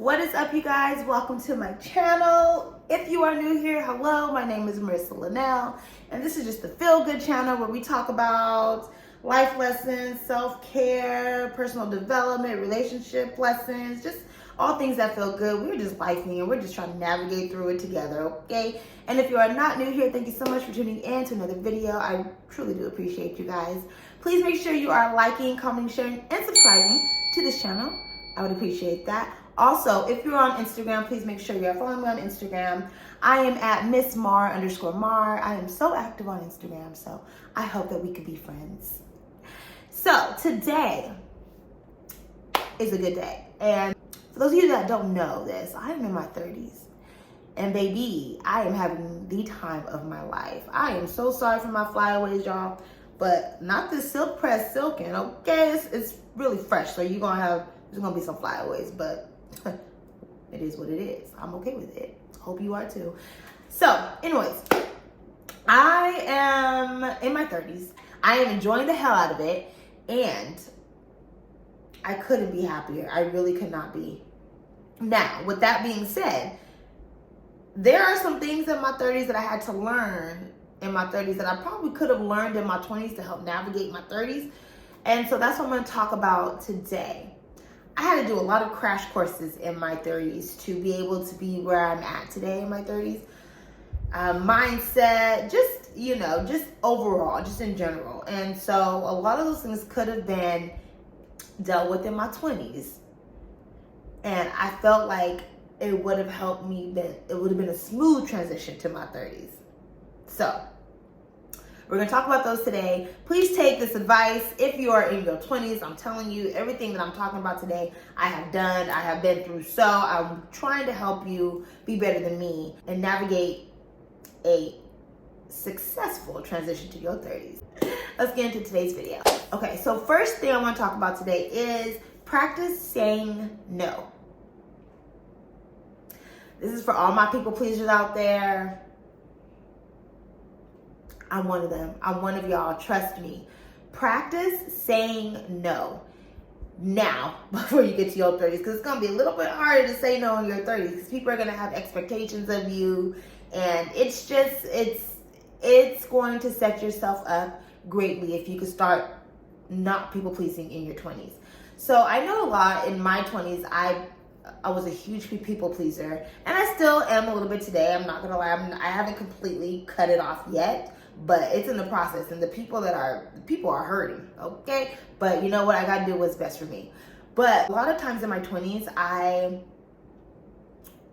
What is up, you guys? Welcome to my channel. If you are new here, hello, my name is Marissa Linnell, and this is just a feel-good channel where we talk about life lessons, self-care, personal development, relationship lessons, just all things that feel good. We're just lifing and we're just trying to navigate through it together, okay? And if you are not new here, thank you so much for tuning in to another video. I truly do appreciate you guys. Please make sure you are liking, commenting, sharing, and subscribing to this channel. I would appreciate that. Also, if you're on Instagram, please make sure you're following me on Instagram. I am at MissMar_Mar. I am so active on Instagram, so I hope that we could be friends. So today is a good day. And for those of you that don't know this, I am in my 30s. And baby, I am having the time of my life. I am so sorry for my flyaways, y'all. But not this silk press silken, okay? It's really fresh, so there's gonna be some flyaways, but it is what it is. I'm okay with it. Hope you are too. So, anyways, I am in my 30s. I am enjoying the hell out of it, and I couldn't be happier. I really could not be. Now, with that being said, there are some things in my 30s that I had to learn in my 30s that I probably could have learned in my 20s to help navigate my 30s. And so that's what I'm going to talk about today. I had to do a lot of crash courses in my 30s to be able to be where I'm at today in my 30s. Mindset, just overall, just in general. And so a lot of those things could have been dealt with in my 20s. And I felt like it would have helped me, it would have been a smooth transition to my 30s. So we're going to talk about those today. Please take this advice. If you are in your 20s, I'm telling you, everything that I'm talking about today, I have done, I have been through. So I'm trying to help you be better than me and navigate a successful transition to your 30s. Let's get into today's video. Okay, so first thing I want to talk about today is practice saying no. This is for all my people pleasers out there. I'm one of them. I'm one of y'all. Trust me. Practice saying no now before you get to your 30s, because it's going to be a little bit harder to say no in your 30s because people are going to have expectations of you, and it's going to set yourself up greatly if you could start not people pleasing in your 20s. So I know a lot in my 20s. I was a huge people pleaser, and I still am a little bit today. I'm not gonna lie. I haven't completely cut it off yet, but it's in the process, and the people are hurting, okay? But you know what? I gotta do what's best for me. But a lot of times in my 20s, I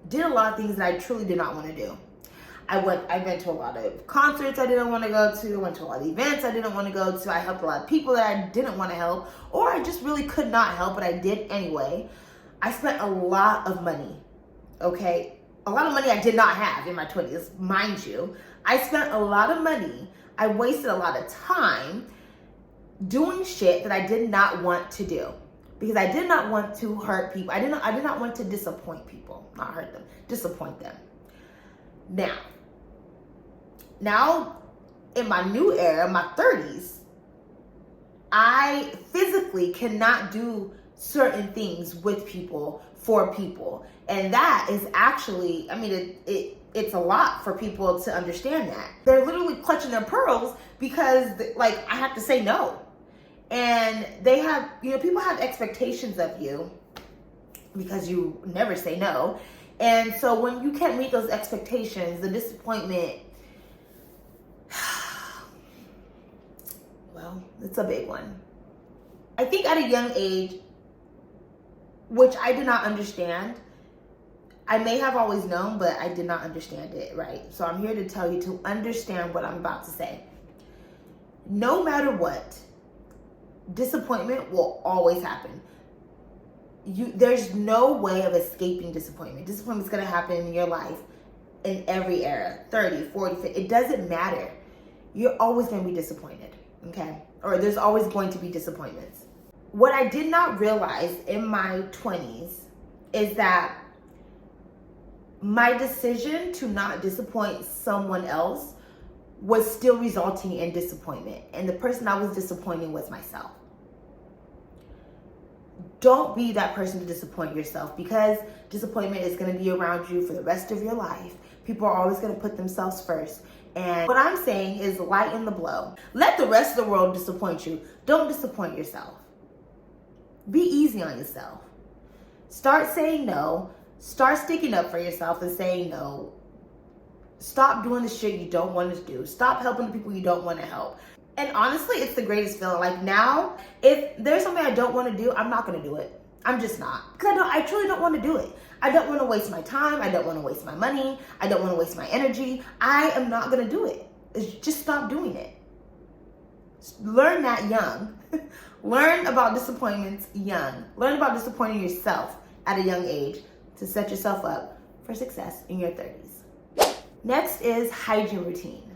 did a lot of things that I truly did not want to do. I went to a lot of concerts I didn't want to go to. I went to a lot of events I didn't want to go to. I helped a lot of people that I didn't want to help, or I just really could not help, but I did anyway. I spent a lot of money, okay? A lot of money I did not have in my 20s, mind you. I spent a lot of money. I wasted a lot of time doing shit that I did not want to do because I did not want to hurt people. I did not want to disappoint people, not hurt them, disappoint them. Now in my new era, my 30s, I physically cannot do certain things with people, for people. And that is actually, it's a lot for people to understand that. They're literally clutching their pearls because I have to say no. And they have, people have expectations of you because you never say no. And so when you can't meet those expectations, the disappointment, well, it's a big one. I think at a young age, which I did not understand. I may have always known, but I did not understand it, right? So I'm here to tell you to understand what I'm about to say. No matter what, disappointment will always happen. There's no way of escaping disappointment. Disappointment is going to happen in your life in every era, 30, 40, 50. It doesn't matter. You're always going to be disappointed, okay? Or there's always going to be disappointments. What I did not realize in my 20s is that my decision to not disappoint someone else was still resulting in disappointment. And the person I was disappointing was myself. don't be that person to disappoint yourself, because disappointment is going to be around you for the rest of your life. People are always going to put themselves first. And what I'm saying is lighten the blow. Let the rest of the world disappoint you. Don't disappoint yourself. Be easy on yourself. Start saying no. Start sticking up for yourself and saying no. Stop doing the shit you don't want to do. Stop helping the people you don't want to help. And honestly, it's the greatest feeling. Like now, if there's something I don't want to do, I'm not going to do it. I'm just not. Because I truly don't want to do it. I don't want to waste my time. I don't want to waste my money. I don't want to waste my energy. I am not going to do it. Just stop doing it. Learn that young. Learn about disappointments young. Learn about disappointing yourself at a young age to set yourself up for success in your 30s. Next is hygiene routine.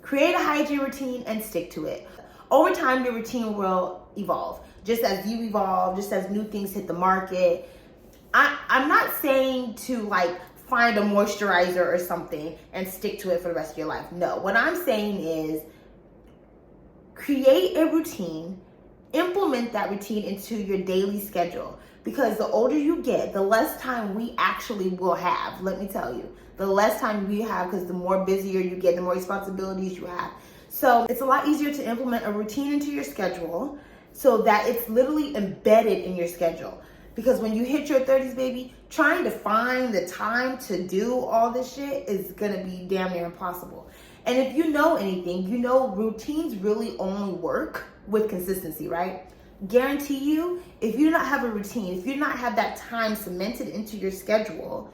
Create a hygiene routine and stick to it. Over time, your routine will evolve. Just as you evolve, just as new things hit the market. I'm not saying to like find a moisturizer or something and stick to it for the rest of your life. No, what I'm saying is create a routine, implement that routine into your daily schedule. Because the older you get, the less time we actually will have. Let me tell you, the less time we have, because the more busier you get, the more responsibilities you have. So it's a lot easier to implement a routine into your schedule so that it's literally embedded in your schedule. Because when you hit your 30s, baby, trying to find the time to do all this shit is gonna be damn near impossible. And if you know anything, you know routines really only work with consistency, right? Guarantee you, if you do not have a routine, if you do not have that time cemented into your schedule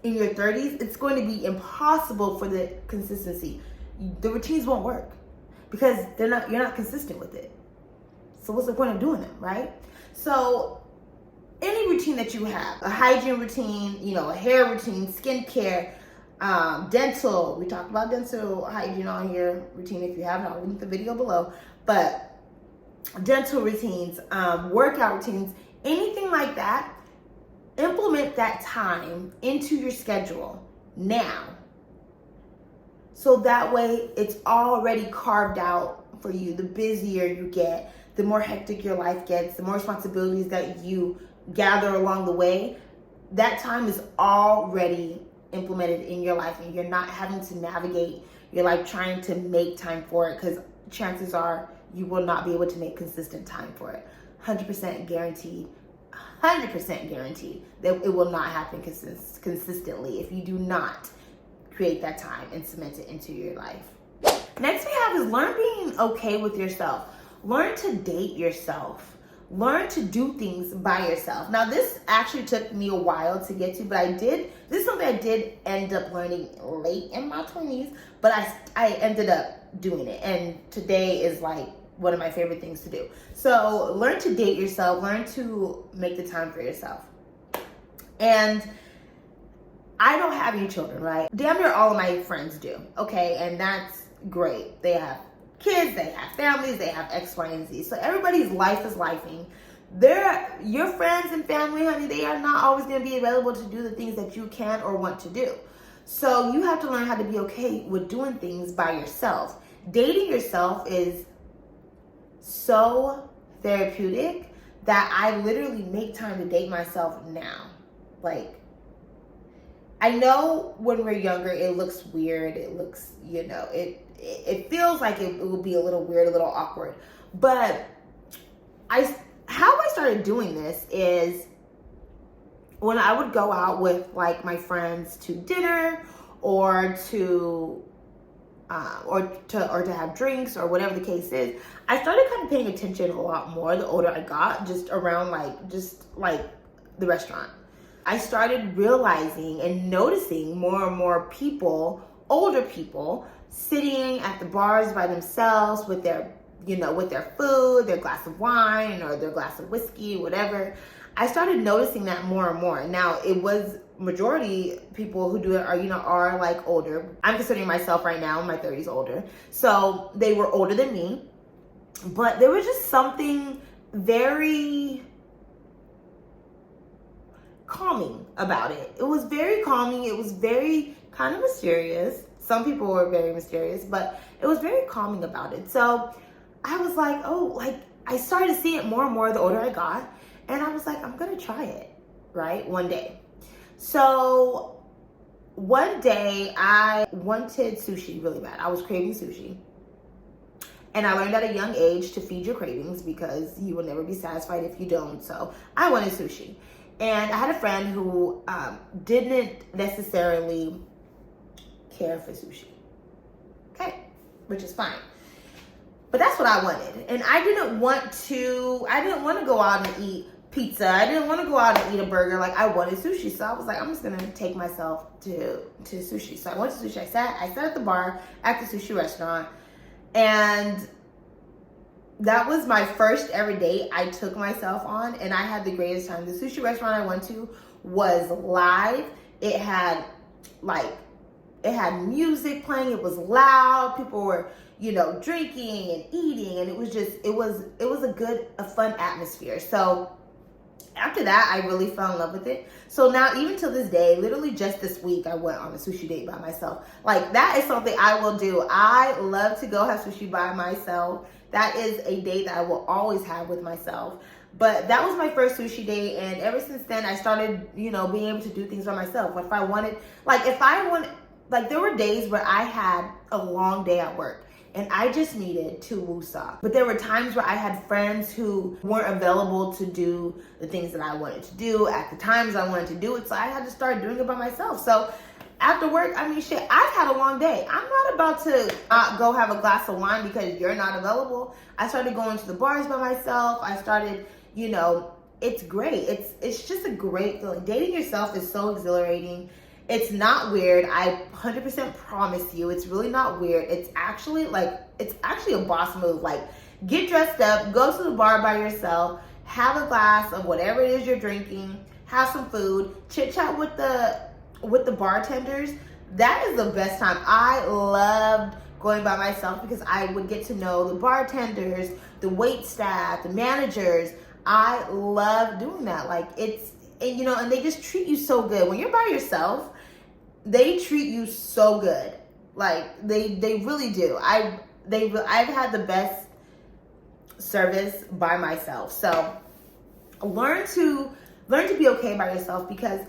in your 30s, it's going to be impossible for the consistency. The routines won't work because you're not consistent with it. So what's the point of doing them, right? So any routine that you have, a hygiene routine, a hair routine, skincare, dental, we talked about dental hygiene on here, routine. If you haven't, I'll link the video below. But dental routines, workout routines, anything like that, implement that time into your schedule now. So that way it's already carved out for you. The busier you get, the more hectic your life gets, the more responsibilities that you gather along the way, that time is already implemented in your life, and you're not having to navigate your life trying to make time for it, because chances are you will not be able to make consistent time for it. 100% guaranteed. 100% guaranteed that it will not happen consistently if you do not create that time and cement it into your life. Next we have is learn being okay with yourself. Learn to date yourself. Learn to do things by yourself. Now this actually took me a while to get to, but this is something I did end up learning late in my 20s, but I ended up doing it. And today is like one of my favorite things to do. So learn to date yourself, learn to make the time for yourself. And I don't have any children, right? Damn near all of my friends do, okay? And that's great. They have kids, they have families, they have X, Y, and Z. So everybody's life is lifing. Your friends and family, honey, they are not always gonna be available to do the things that you can or want to do. So you have to learn how to be okay with doing things by yourself. Dating yourself is so therapeutic that I literally make time to date myself now. Like, I know when we're younger, it looks weird. It looks, it feels like it will be a little weird, a little awkward. But how I started doing this is when I would go out with like my friends to dinner or to have drinks or whatever the case is, I started kind of paying attention a lot more the older I got, just around like the restaurant. I started realizing and noticing more and more people, older people, sitting at the bars by themselves with their, with their food, their glass of wine or their glass of whiskey, whatever. I started noticing that more and more. Now, it was majority people who do it are like older. I'm considering myself right now in my 30s older. So they were older than me, but there was just something very calming about it. It was very calming. It was very kind of mysterious. Some people were very mysterious, but it was very calming about it. So I was like, oh, like I started to see it more and more the older I got. And I was like, I'm going to try it, right? One day. So one day I wanted sushi really bad. I was craving sushi. And I learned at a young age to feed your cravings because you will never be satisfied if you don't. So I wanted sushi. And I had a friend who didn't necessarily care for sushi. Okay, which is fine. But that's what I wanted. And I didn't want to go out and eat pizza. I didn't want to go out and eat a burger. Like, I wanted sushi. So I was like, I'm just going to take myself to sushi. So I went to sushi. I sat at the bar at the sushi restaurant. And that was my first ever date I took myself on. And I had the greatest time. The sushi restaurant I went to was live. It had music playing. It was loud. People were, drinking and eating. And it was a fun atmosphere. So after that, I really fell in love with it. So now, even till this day, literally just this week, I went on a sushi date by myself. Like, that is something I will do. I love to go have sushi by myself. That is a date that I will always have with myself. But that was my first sushi date. And ever since then, I started, being able to do things by myself. There were days where I had a long day at work. And I just needed to woosah. But there were times where I had friends who weren't available to do the things that I wanted to do at the times I wanted to do it. So I had to start doing it by myself. So after work, I've had a long day. I'm not about to go have a glass of wine because you're not available. I started going to the bars by myself. I started, it's great. It's just a great feeling. Dating yourself is so exhilarating. It's not weird. I 100% promise you, it's really not weird. It's actually a boss move. Like, get dressed up, go to the bar by yourself, have a glass of whatever it is you're drinking, have some food, chit chat with the bartenders. That is the best time. I loved going by myself because I would get to know the bartenders, the wait staff, the managers. I love doing that. And they just treat you so good. When you're by yourself, they treat you so good. Like, they really do. I've had the best service by myself. So learn to be okay by yourself, because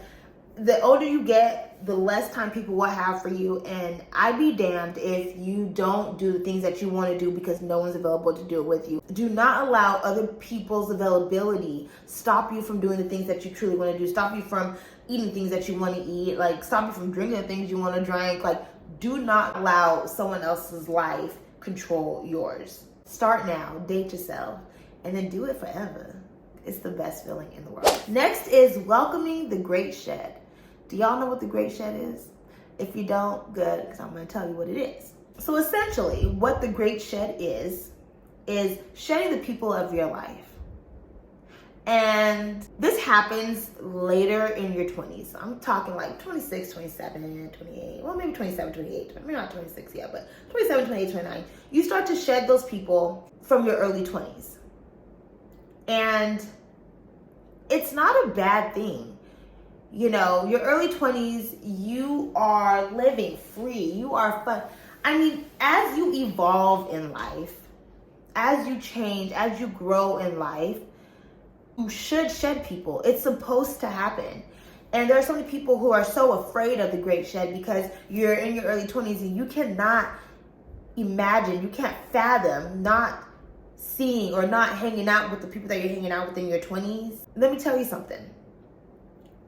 the older you get, the less time people will have for you. And I'd be damned if you don't do the things that you want to do because no one's available to do it with you. Do not allow other people's availability stop you from doing the things that you truly want to do. Stop you from eating things that you want to eat. Like, stop you from drinking the things you want to drink. Like, do not allow someone else's life control yours. Start now, date yourself, and then do it forever. It's the best feeling in the world. Next is welcoming the great shed. Do y'all know what the great shed is? If you don't, good, because I'm going to tell you what it is. So essentially, what the great shed is shedding the people of your life. And this happens later in your 20s. I'm talking like 26, 27, 28. Well, maybe 27, 28. Maybe not 26 yet, but 27, 28, 29. You start to shed those people from your early 20s. And it's not a bad thing. Your early 20s, you are living free. You are fun. As you evolve in life, as you change, as you grow in life, you should shed people. It's supposed to happen. And there are so many people who are so afraid of the great shed because you're in your early 20s and you cannot imagine, you can't fathom not seeing or not hanging out with the people that you're hanging out with in your 20s. Let me tell you something.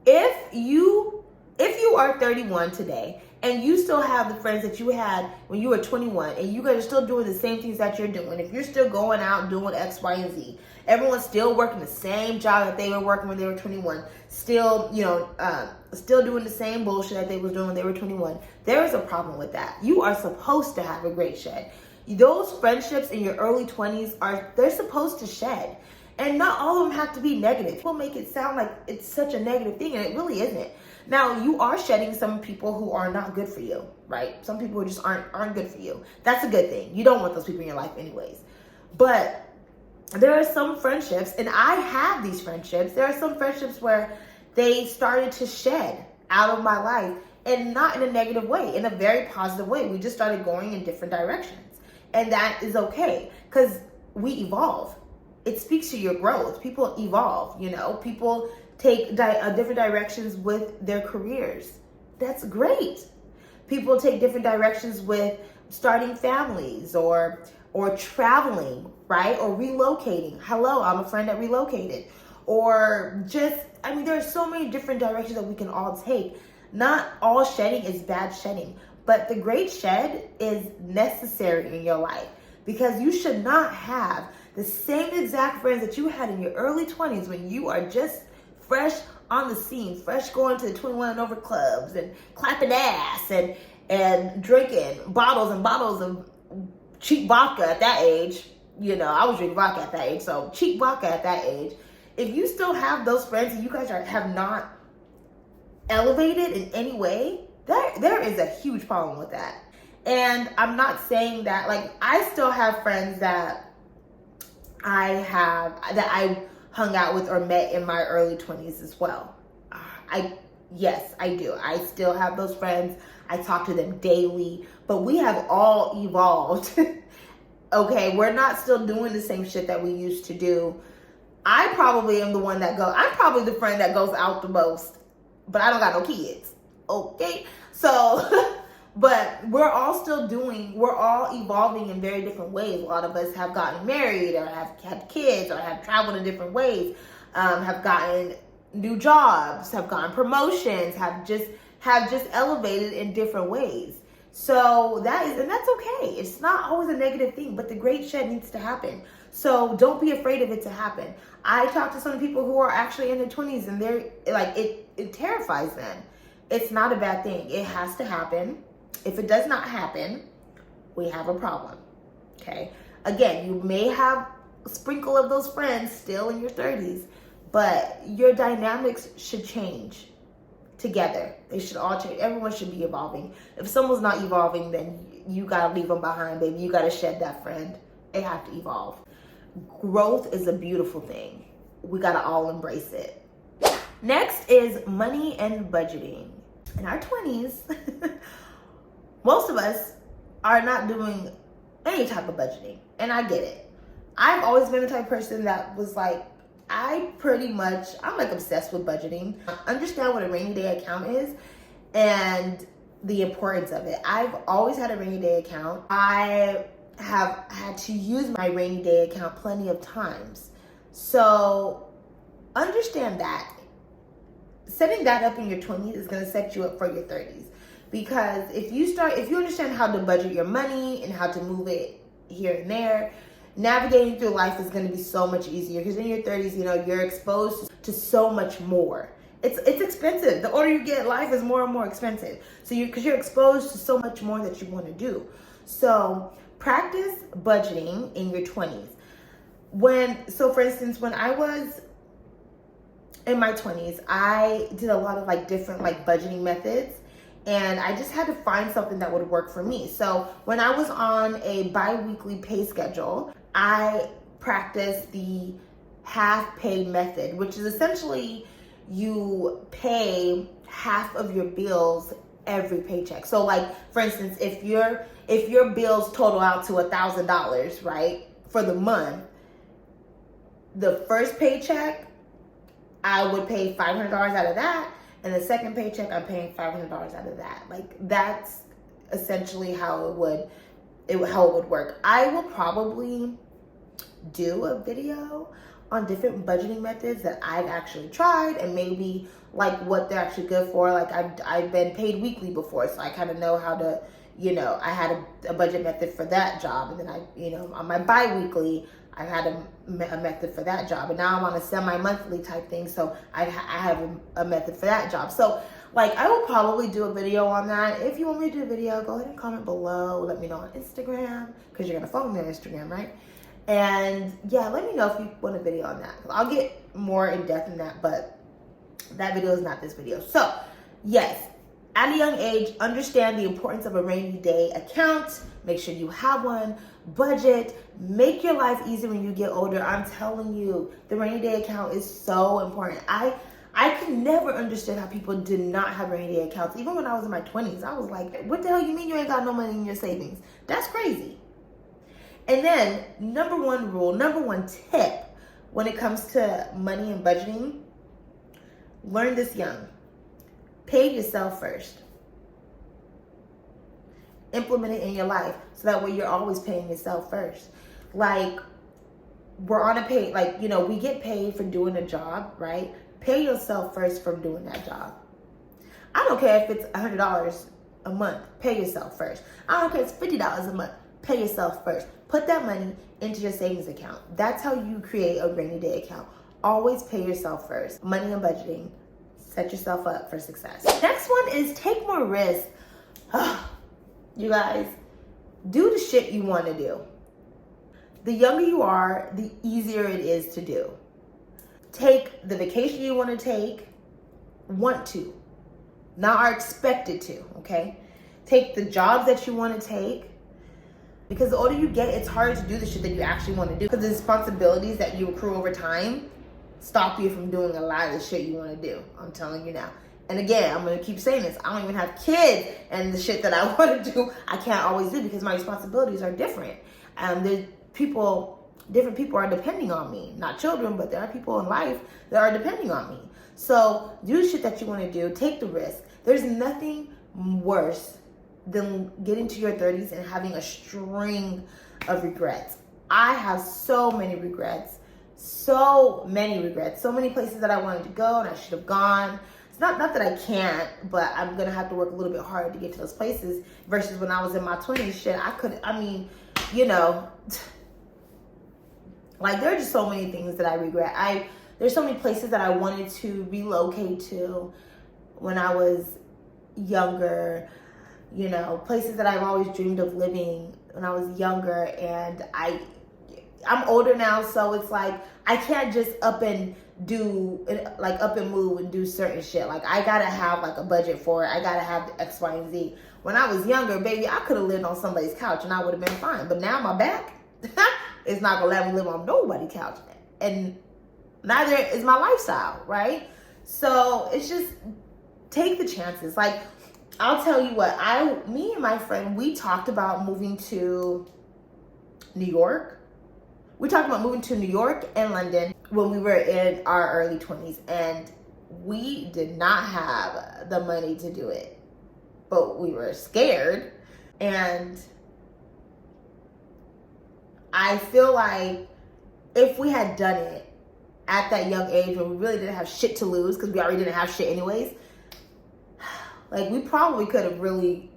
If you are 31 today and you still have the friends that you had when you were 21 and you guys are still doing the same things that you're doing, if you're still going out doing X, Y, and Z, everyone's still working the same job that they were working when they were 21, still doing the same bullshit that they was doing when they were 21, there is a problem with that. You are supposed to have a great shed. Those friendships in your early 20s they're supposed to shed. And not all of them have to be negative. People make it sound like it's such a negative thing, and it really isn't. Now, you are shedding some people who are not good for you, right? Some people who just aren't good for you. That's a good thing. You don't want those people in your life anyways. But there are some friendships, and I have these friendships. There are some friendships where they started to shed out of my life, and not in a negative way, in a very positive way. We just started going in different directions. And that is okay, because we evolve. it speaks to your growth. People evolve, people take different directions with their careers. That's great. People take different directions with starting families or traveling, right? Or relocating. Hello, I'm a friend that relocated. Or just, there are so many different directions that we can all take. Not all shedding is bad shedding, but the great shed is necessary in your life, because you should not have the same exact friends that you had in your early 20s when you are just fresh on the scene, fresh going to the 21 and over clubs and clapping ass and drinking bottles and bottles of cheap vodka at that age. I was drinking vodka at that age, so cheap vodka at that age. If you still have those friends and you guys have not elevated in any way, there is a huge problem with that. And I'm not saying that, I still have friends that I hung out with or met in my early 20s as well. Yes, I do. I still have those friends. I talk to them daily, but we have all evolved. Okay, we're not still doing the same shit that we used to do. I probably am I'm probably the friend that goes out the most, but I don't got no kids. Okay, so, but we're all evolving in very different ways. A lot of us have gotten married or have had kids or have traveled in different ways, have gotten new jobs, have gotten promotions, have just elevated in different ways. So that's okay. It's not always a negative thing, but the great shed needs to happen. So don't be afraid of it to happen. I talk to some people who are actually in their 20s and they're it terrifies them. It's not a bad thing. It has to happen. If it does not happen, we have a problem. Okay. Again, you may have a sprinkle of those friends still in your 30s, but your dynamics should change together. They should all change. Everyone should be evolving. If someone's not evolving, then you gotta leave them behind, baby. You gotta shed that friend. They have to evolve. Growth is a beautiful thing. We gotta all embrace it. Next is money and budgeting. In our 20s, most of us are not doing any type of budgeting, and I get it. I've always been the type of person that was I'm obsessed with budgeting. I understand what a rainy day account is and the importance of it. I've always had a rainy day account. I have had to use my rainy day account plenty of times. So understand that. Setting that up in your 20s is going to set you up for your 30s. Because if you understand how to budget your money and how to move it here and there, navigating through life is going to be so much easier, because in your 30s, you're exposed to so much more. It's expensive. The older you get, life is more and more expensive. So because you're exposed to so much more that you want to do. So practice budgeting in your 20s. For instance, when I was in my 20s, I did a lot of different budgeting methods. And I just had to find something that would work for me. So when I was on a bi-weekly pay schedule, I practiced the half pay method, which is essentially you pay half of your bills every paycheck. So for instance, if your bills total out to $1,000, right, for the month, the first paycheck, I would pay $500 out of that. And the second paycheck, I'm paying $500 out of that. That's essentially how it would work. I will probably do a video on different budgeting methods that I've actually tried, and maybe what they're actually good for. I've been paid weekly before, so I kind of know how to, I had a budget method for that job, and then on my bi-weekly, I had a method for that job, and now I'm on a semi-monthly type thing, so I have a method for that job. So I will probably do a video on that. If you want me to do a video, go ahead and comment below. Let me know on Instagram, because you're gonna follow me on Instagram, right? And yeah, let me know if you want a video on that. I'll get more in depth in that, but that video is not this video. So yes, at a young age, understand the importance of a rainy day account. Make sure you have one. Budget. Make your life easier when you get older. I'm telling you, the rainy day account is so important. I could never understand how people did not have rainy day accounts. Even when I was in my 20s, I was like, what the hell you mean you ain't got no money in your savings? That's crazy. And then number one tip when it comes to money and budgeting, learn this young. Pay yourself first. Implement it in your life so that way you're always paying yourself first. Like, we're on a pay, like, you know, we get paid for doing a job, right? Pay yourself first for doing that job. I don't care if it's $100 a month, pay yourself first. I don't care if it's $50 a month, pay yourself first. Put that money into your savings account. That's how you create a rainy day account. Always pay yourself first. Money and budgeting, set yourself up for success. Next one is take more risks. You guys, do the shit you want to do. The younger you are, the easier it is to do. Take the vacation you want to, not are expected to, okay? Take the jobs that you want to take, because the older you get, it's harder to do the shit that you actually want to do, because the responsibilities that you accrue over time stop you from doing a lot of the shit you want to do. I'm telling you now. And again, I'm going to keep saying this. I don't even have kids, and the shit that I want to do, I can't always do because my responsibilities are different. There's different people are depending on me. Not children, but there are people in life that are depending on me. So do the shit that you want to do. Take the risk. There's nothing worse than getting to your 30s and having a string of regrets. I have so many regrets. So many places that I wanted to go and I should have gone. It's not that I can't, but I'm going to have to work a little bit harder to get to those places versus when I was in my 20s. Shit, you know, like, there are just so many things that I regret. There's so many places that I wanted to relocate to when I was younger, you know, places that I've always dreamed of living when I was younger. And I'm older now, so it's like, I can't just up and move and do certain shit. Like, I gotta have like a budget for it. I gotta have the X, Y, and Z. When I was younger, baby, I could have lived on somebody's couch and I would have been fine. But now my back, it's not gonna let me live on nobody's couch. And neither is my lifestyle, right? So it's just take the chances. Like, I'll tell you what, me and my friend, we talked about moving to New York. We talked about moving to New York and London when we were in our early 20s, and we did not have the money to do it, but we were scared. And I feel like if we had done it at that young age when we really didn't have shit to lose, because we already didn't have shit anyways, like, we probably could have really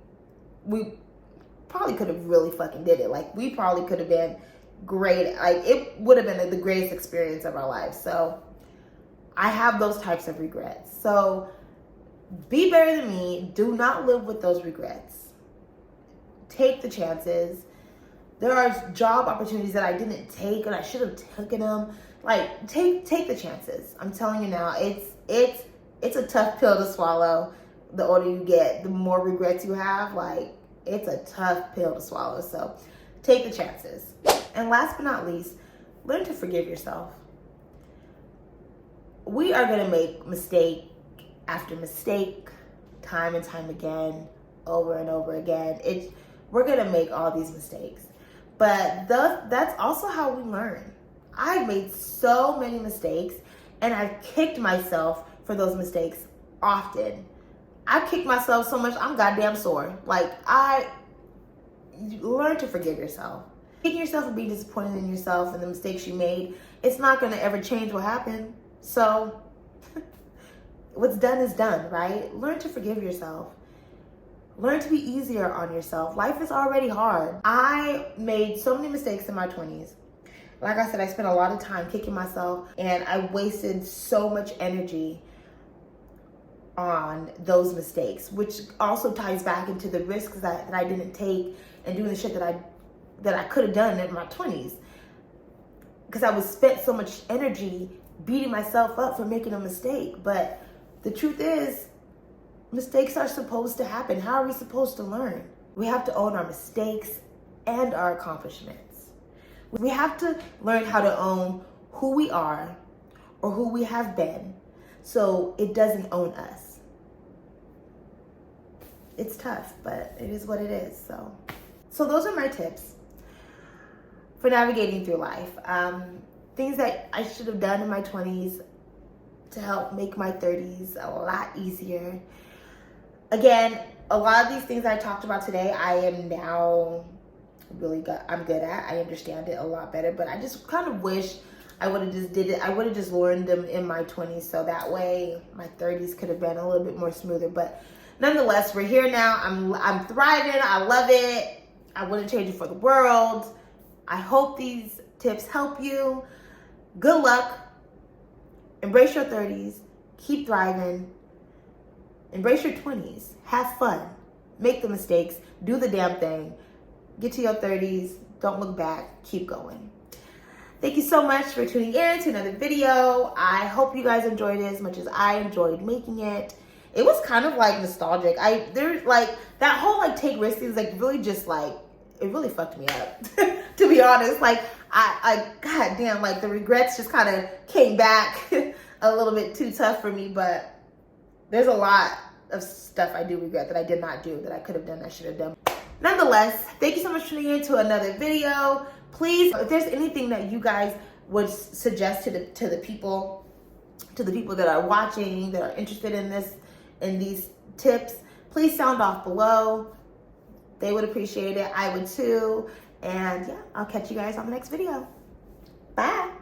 fucking did it. Like, we probably could have been great. Like, it would have been the greatest experience of our lives. So I have those types of regrets. So be better than me. Do not live with those regrets. Take the chances. There are job opportunities that I didn't take and I should have taken them. Like, take the chances. I'm telling you now, it's a tough pill to swallow. The older you get, the more regrets you have. Like, it's a tough pill to swallow. So take the chances. And last but not least, learn to forgive yourself. We are going to make mistake after mistake, time and time again, over and over again. We're going to make all these mistakes. But that's also how we learn. I've made so many mistakes, and I've kicked myself for those mistakes often. I've kicked myself so much, I'm goddamn sore. Like, learn to forgive yourself. Kicking yourself for being disappointed in yourself and the mistakes you made, it's not going to ever change what happened. So what's done is done, right? Learn to forgive yourself. Learn to be easier on yourself. Life is already hard. I made so many mistakes in my 20s. Like I said, I spent a lot of time kicking myself, and I wasted so much energy on those mistakes, which also ties back into the risks that I didn't take and doing the shit that I could have done in my 20s. Because I was spent so much energy beating myself up for making a mistake. But the truth is, mistakes are supposed to happen. How are we supposed to learn? We have to own our mistakes and our accomplishments. We have to learn how to own who we are or who we have been, so it doesn't own us. It's tough, but it is what it is. So those are my tips for navigating through life. things that I should have done in my 20s to help make my 30s a lot easier. Again, a lot of these things I talked about today, I am now I'm good at. I understand it a lot better, but I just kind of wish I would have just did it. I would have just learned them in my 20s, so that way my 30s could have been a little bit more smoother. But nonetheless, we're here now. I'm thriving. I love it. I wouldn't change it for the world. I hope these tips help you. Good luck. Embrace your 30s. Keep thriving. Embrace your 20s. Have fun. Make the mistakes. Do the damn thing. Get to your 30s. Don't look back. Keep going. Thank you so much for tuning in to another video. I hope you guys enjoyed it as much as I enjoyed making it. It was kind of like nostalgic. There's like that whole like take risks thing is like really just like, it really fucked me up. To be honest, like I god damn, like the regrets just kind of came back a little bit too tough for me, but there's a lot of stuff I do regret that I did not do, that I could have done, I should have done. Nonetheless, thank you so much for tuning in to another video. Please, if there's anything that you guys would suggest to the people that are watching, that are interested in these tips, please sound off below. They would appreciate it. I would too. And yeah, I'll catch you guys on the next video. Bye.